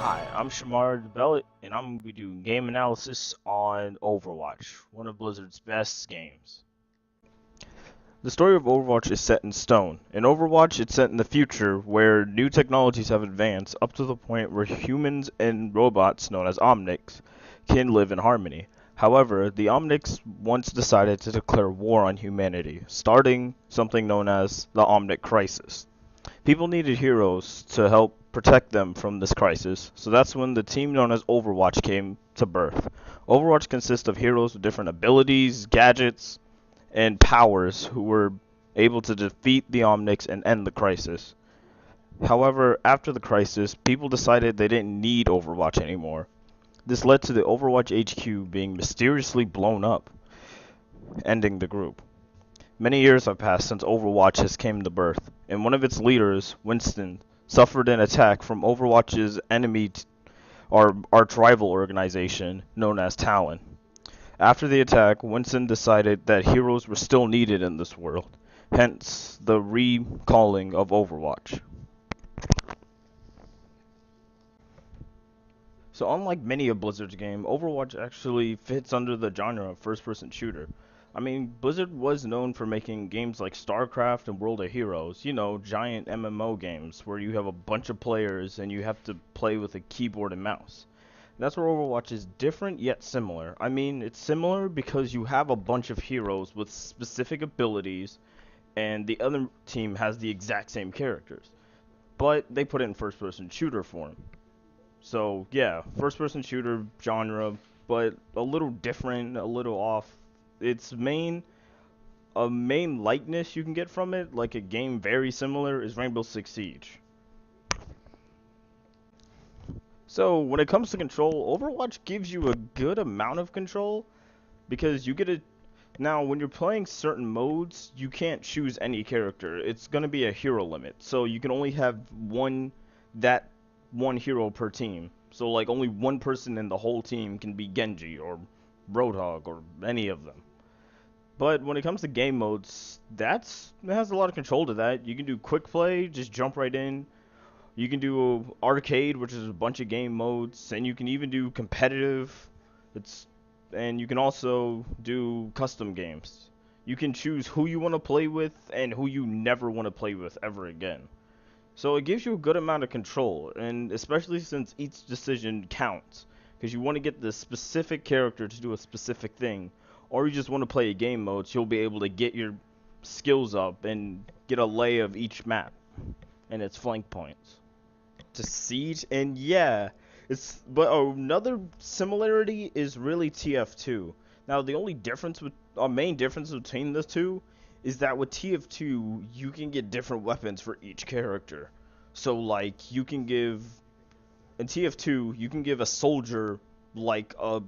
Hi, I'm Shemar DeBellotte, and I'm going to be doing game analysis on Overwatch, one of Blizzard's best games. The story of Overwatch is set in stone. In Overwatch, it's set in the future, where new technologies have advanced up to the point where humans and robots, known as Omnics, can live in harmony. However, the Omnics once decided to declare war on humanity, starting something known as the Omnic Crisis. People needed heroes to help protect them from this crisis, so that's when the team known as Overwatch came to birth. Overwatch consists of heroes with different abilities, gadgets, and powers who were able to defeat the Omnics and end the crisis. However, after the crisis, people decided they didn't need Overwatch anymore. This led to the Overwatch HQ being mysteriously blown up, ending the group. Many years have passed since Overwatch has came to birth, and one of its leaders, Winston, suffered an attack from Overwatch's enemy or arch-rival organization known as Talon. After the attack, Winston decided that heroes were still needed in this world, hence the recalling of Overwatch. So unlike many of Blizzard's games, Overwatch actually fits under the genre of first-person shooter. I mean, Blizzard was known for making games like StarCraft and World of Heroes, giant MMO games where you have a bunch of players and you have to play with a keyboard and mouse. That's where Overwatch is different yet similar. I mean, it's similar because you have a bunch of heroes with specific abilities and the other team has the exact same characters, but they put it in first-person shooter form. So yeah, first person shooter genre, but a little different, a little off. Its main likeness you can get from it, like a game very similar, is Rainbow Six Siege. So when it comes to control, Overwatch gives you a good amount of control because you get a now when you're playing certain modes, you can't choose any character. It's gonna be a hero limit, so you can only have that one hero per team. So like only one person in the whole team can be Genji or Roadhog or any of them. But when it comes to game modes, it has a lot of control to that. You can do quick play, just jump right in. You can do arcade, which is a bunch of game modes, and you can even do competitive. It's and you can also do custom games. You can choose who you want to play with and who you never want to play with ever again. So it gives you a good amount of control, and especially since each decision counts, because you want to get the specific character to do a specific thing, or you just want to play a game mode, so you'll be able to get your skills up and get a lay of each map and its flank points. To Siege, and yeah, but another similarity is really TF2. Now the only difference with main difference between the two is that with TF2 you can get different weapons for each character. So like you can give in TF2 you can give a soldier like a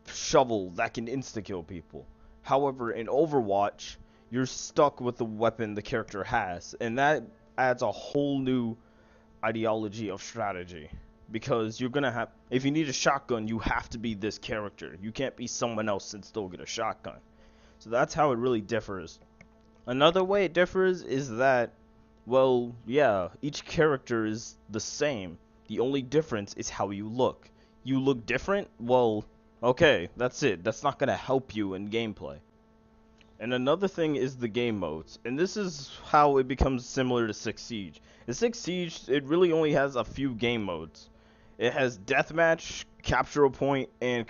shovel that can insta kill people. However, in Overwatch you're stuck with the weapon the character has, and that adds a whole new ideology of strategy because you're gonna have if you need a shotgun you have to be this character, you can't be someone else and still get a shotgun. So that's how it really differs. Another way it differs is that, well, yeah, each character is the same, the only difference is how you look. You look different, well, okay, that's it, that's not gonna help you in gameplay. And another thing is the game modes, and this is how it becomes similar to Six Siege. In Six Siege, it really only has a few game modes. It has deathmatch, capture a point, and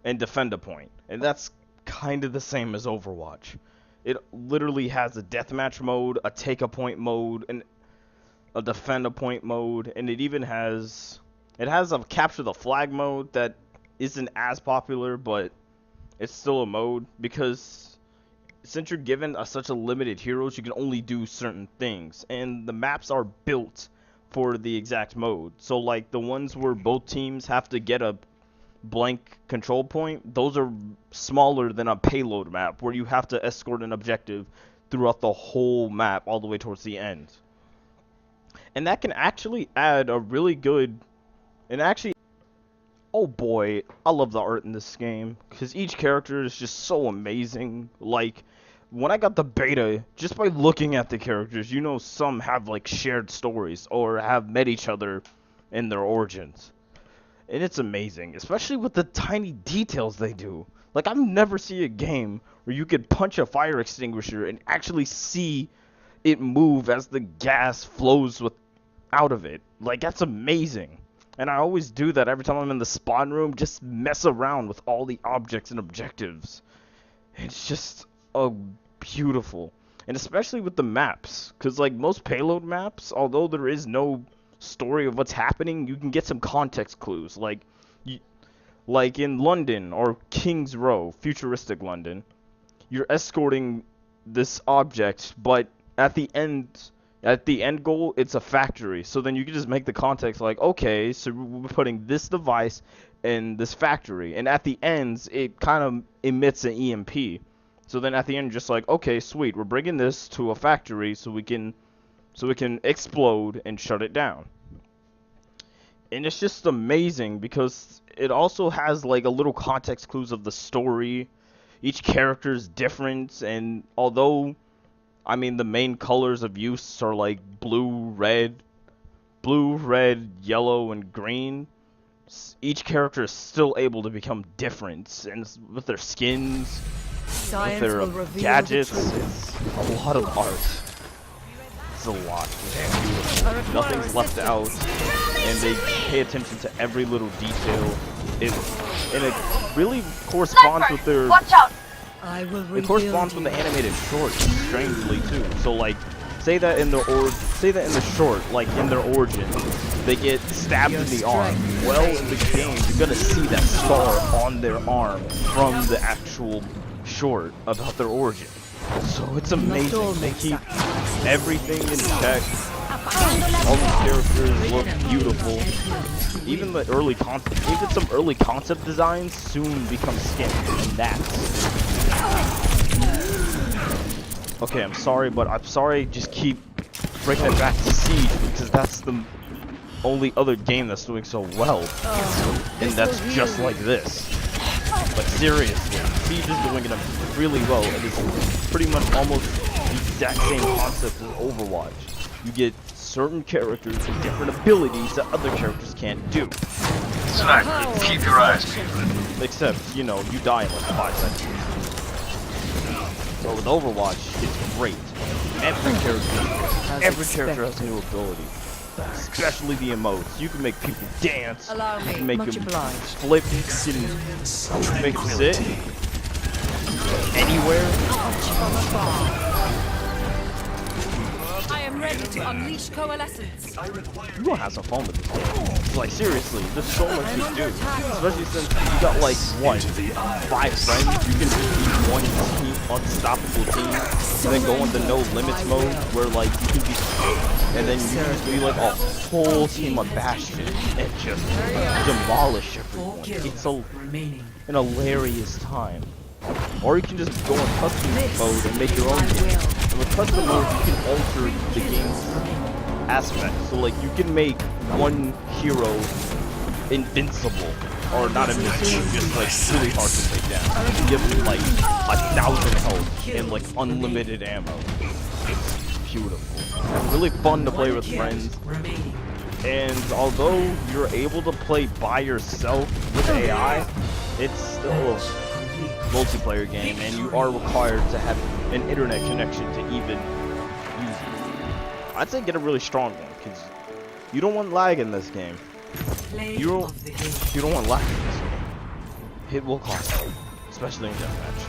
and defend a point, and that's kind of the same as Overwatch. It literally has a deathmatch mode, a take a point mode, and a defend a point mode, and it has a capture the flag mode that isn't as popular, but it's still a mode because since you're given such a limited heroes, you can only do certain things, and the maps are built for the exact mode. So like the ones where both teams have to get a blank control point, those are smaller than a payload map where you have to escort an objective throughout the whole map all the way towards the end. And that can actually add a really good and actually oh boy, I love the art in this game because each character is just so amazing. Like when I got the beta, just by looking at the characters, some have like shared stories or have met each other in their origins. And it's amazing, especially with the tiny details they do. Like, I've never seen a game where you could punch a fire extinguisher and actually see it move as the gas flows out of it. Like, that's amazing. And I always do that every time I'm in the spawn room, just mess around with all the objects and objectives. It's just beautiful. And especially with the maps, because like most payload maps, although there is no story of what's happening, you can get some context clues. Like in London or King's Row, futuristic London, you're escorting this object, but at the end goal, it's a factory. So then you can just make the context like, okay, so we're putting this device in this factory, and at the ends, it kind of emits an EMP. So then at the end, just like, okay, sweet, we're bringing this to a factory so we can explode and shut it down. And it's just amazing because it also has like a little context clues of the story. Each character is different, and although, I mean, the main colors of use are like blue, red, yellow, and green, each character is still able to become different, and with their skins, with their gadgets, it's a lot of art. It's a lot. It's beautiful. Nothing's left out, and they pay attention to every little detail. And it really corresponds with their. Watch out! It corresponds with the animated short, strangely too. So like, say that in the short, like in their origin, they get stabbed in the arm. Well, in the game, you're gonna see that scar on their arm from the actual short about their origin. So it's amazing. They keep everything in check. All the characters look beautiful. Even some early concept designs soon become skin, and that's. Okay, I'm sorry, just keep bringing it back to Siege because that's the only other game that's doing so well, and that's just like this. But seriously, Siege is doing it really well, and it's pretty much almost the exact same concept as Overwatch. You get certain characters with different abilities that other characters can't do. Sniper, keep your eyes peeled. Except, you know, you die in like 5 seconds. So with Overwatch, it's great. Every character has a new ability. Especially the emotes. You can make people dance. You can make them flip. You can make them sit anywhere. I am ready to unleash coalescence. You're gonna have some fun with this game. Like seriously, there's so much to do. Especially since you got like what, 5 friends. You can just be one team, unstoppable team, and then go into no limits mode where like you can be, and then you can just be like a whole team of Bastion and just demolish everyone. It's an hilarious time. Or you can just go in custom mode and make your own game. And with custom mode, you can alter the game's aspects. So like, you can make one hero invincible. Or not invincible, just like really hard to take down. You can give him like 1,000 health and like unlimited ammo. It's beautiful. It's really fun to play with friends. And although you're able to play by yourself with AI, it's still multiplayer game, and you are required to have an internet connection to even use it. I'd say get a really strong one, because you don't want lag in this game. You don't want lag in this game. It will cost you, especially in deathmatch.